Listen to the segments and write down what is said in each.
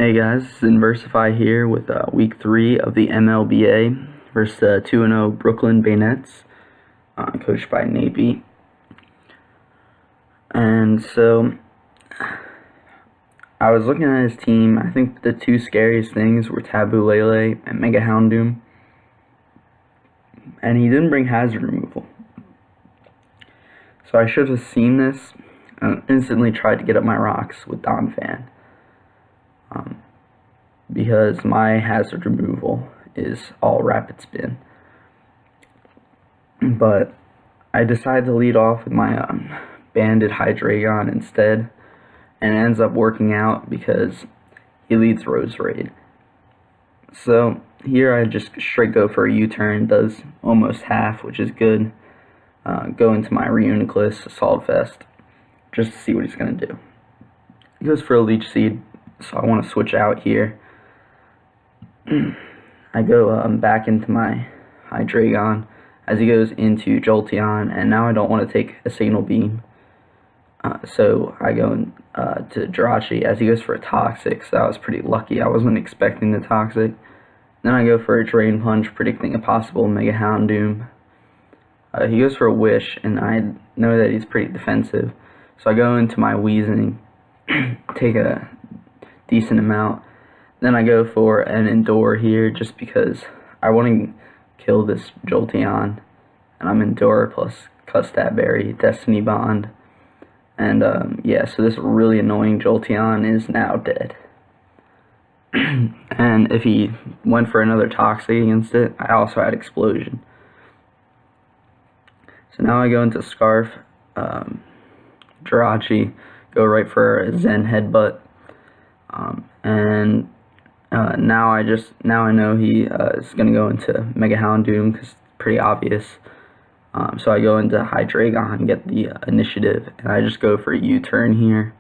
Hey guys, this is Inversify here with week 3 of the MLBA versus 2-0 Brooklyn Banettes, coached by Napi. And so, I was looking at his team. I think the two scariest things were Tapu Lele and Mega Houndoom. And he didn't bring hazard removal. So I should have seen this and instantly tried to get up my rocks with Donphan. Because my hazard removal is all rapid spin. But I decided to lead off with my banded Hydreigon instead, and it ends up working out because he leads Roserade. So here I just straight go for a U-turn, does almost half, which is good. Go into my Reuniclus Assault Vest just to see what he's going to do. He goes for a Leech Seed, so I want to switch out here. I go back into my Hydreigon as he goes into Jolteon, and now I don't want to take a Signal Beam. So I go to Jirachi as he goes for a Toxic, so that was pretty lucky. I wasn't expecting the Toxic. Then I go for a Drain Punch, predicting a possible Mega Houndoom. He goes for a Wish, and I know that he's pretty defensive. So I go into my Weezing, take a decent amount. Then I go for an Endure here just because I want to kill this Jolteon. And I'm Endure plus Custap Berry, Destiny Bond. And yeah, so this really annoying Jolteon is now dead. And if he went for another Toxic against it, I also had Explosion. So now I go into Scarf, Jirachi, go right for a Zen Headbutt. Now I know he is going to go into Mega Houndoom because it's pretty obvious. So I go into Hydreigon and get the initiative, and I just go for a U-turn here.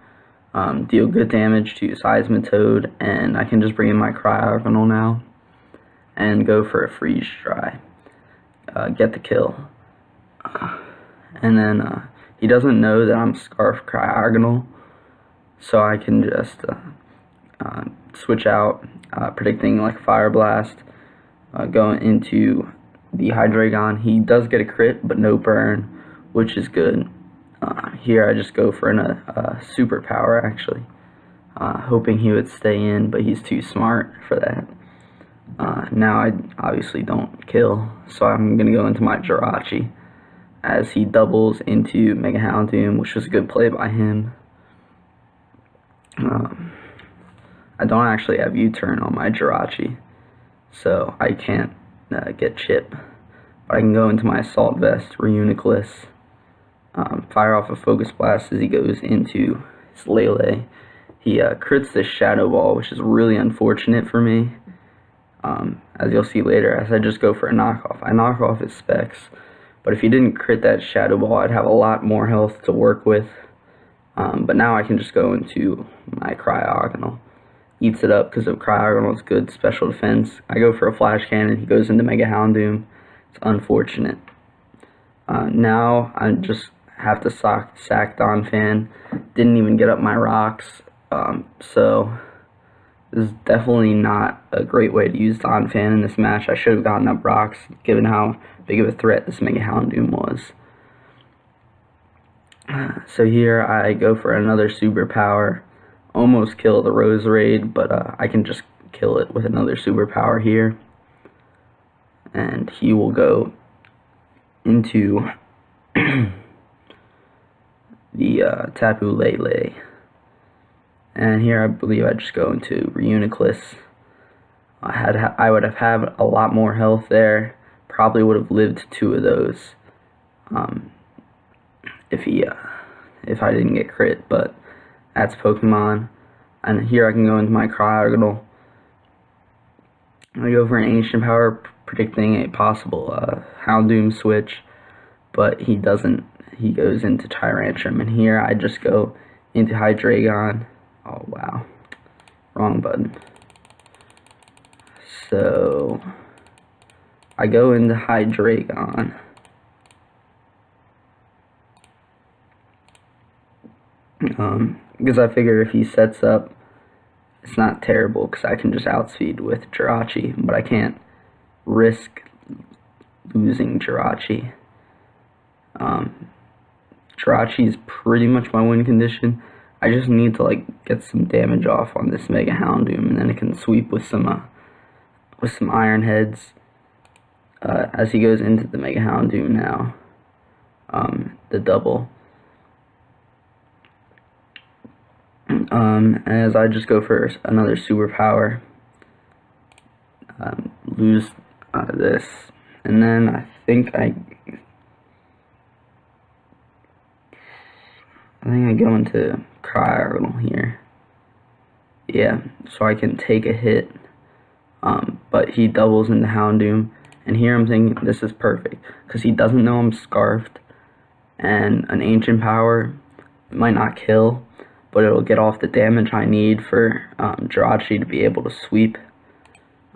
Deal good damage to Seismitoad, and I can just bring in my Cryogonal now and go for a Freeze Dry. Get the kill. And then he doesn't know that I'm Scarf Cryogonal, so I can just switch out, predicting like Fire Blast, going into the Hydreigon. He does get a crit, but no burn, which is good. Here I just go for a superpower, actually, hoping he would stay in, but he's too smart for that. Now I obviously don't kill, so I'm going to go into my Jirachi as he doubles into Mega Houndoom, which was a good play by him. I don't actually have U-turn on my Jirachi, so I can't get Chip. But I can go into my Assault Vest, Reuniclus, fire off a Focus Blast as he goes into his Lele. He crits this Shadow Ball, which is really unfortunate for me. As you'll see later, as I just go for a knockoff. I knock off his Specs, but if he didn't crit that Shadow Ball, I'd have a lot more health to work with. But now I can just go into my Cryogonal. Eats it up because of Cryogonal's good special defense. I go for a Flash Cannon. He goes into Mega Houndoom. It's unfortunate. Now I just have to sack Donphan. Didn't even get up my rocks. So this is definitely not a great way to use Donphan in this match. I should have gotten up rocks given how big of a threat this Mega Houndoom was. So here I go for another superpower. Almost kill the Roserade, but I can just kill it with another superpower here. And he will go into the Tapu Lele. And here I believe I just go into Reuniclus. I would have had a lot more health there. Probably would have lived 2 of those if I didn't get crit, but that's Pokemon. And here I can go into my Cryogonal. I go for an Ancient Power, predicting a possible Houndoom switch, but he doesn't. He goes into Tyrantrum, and here I just go into Hydreigon. Oh wow, wrong button. So I go into Hydreigon. Because I figure if he sets up it's not terrible because I can just outspeed with Jirachi, but I can't risk losing Jirachi. Jirachi is pretty much my win condition. I just need to like get some damage off on this Mega Houndoom, and then it can sweep with some Iron Heads as he goes into the Mega Houndoom now. The double. As I just go for another superpower, lose this, and then I think I go into Cryogonal here. Yeah, so I can take a hit, but he doubles into Houndoom, and here I'm thinking this is perfect, because he doesn't know I'm Scarfed, and an Ancient Power might not kill, but it'll get off the damage I need for Jirachi to be able to sweep.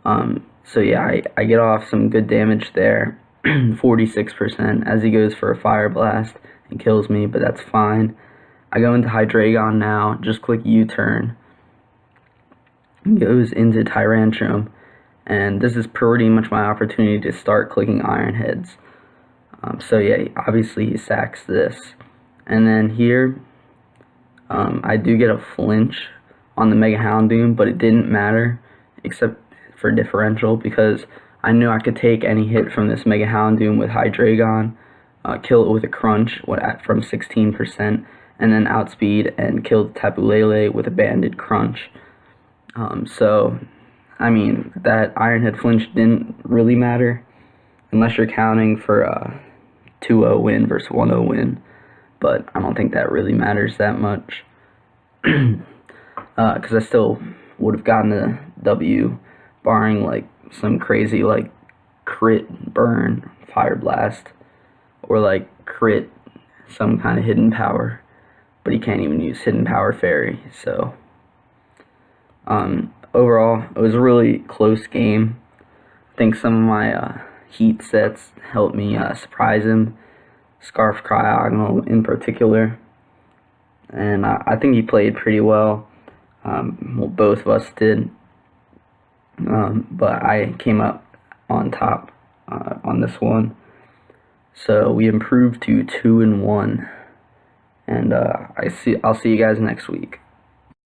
So yeah, I get off some good damage there, 46%, as he goes for a Fire Blast and kills me, but that's fine. I go into Hydreigon now, just click U-turn, goes into Tyrantrum, and this is pretty much my opportunity to start clicking Iron Heads. So yeah, obviously he sacks this, and then here, I do get a flinch on the Mega Houndoom, but it didn't matter, except for differential, because I knew I could take any hit from this Mega Houndoom with Hydreigon, kill it with a Crunch from 16%, and then outspeed and kill the Tapu Lele with a Banded Crunch. So, I mean, that Iron Head flinch didn't really matter, unless you're counting for a 2-0 win versus 1-0 win, but I don't think that really matters that much, because I still would have gotten the W, barring like some crazy like crit burn Fire Blast, or like crit some kind of hidden power, but he can't even use hidden power fairy. So overall it was a really close game. I think some of my heat sets helped me surprise him, Scarf Cryogonal in particular, and I think he played pretty well. Well, both of us did, but I came up on top on this one. So we improved to 2-1, and I'll see you guys next week.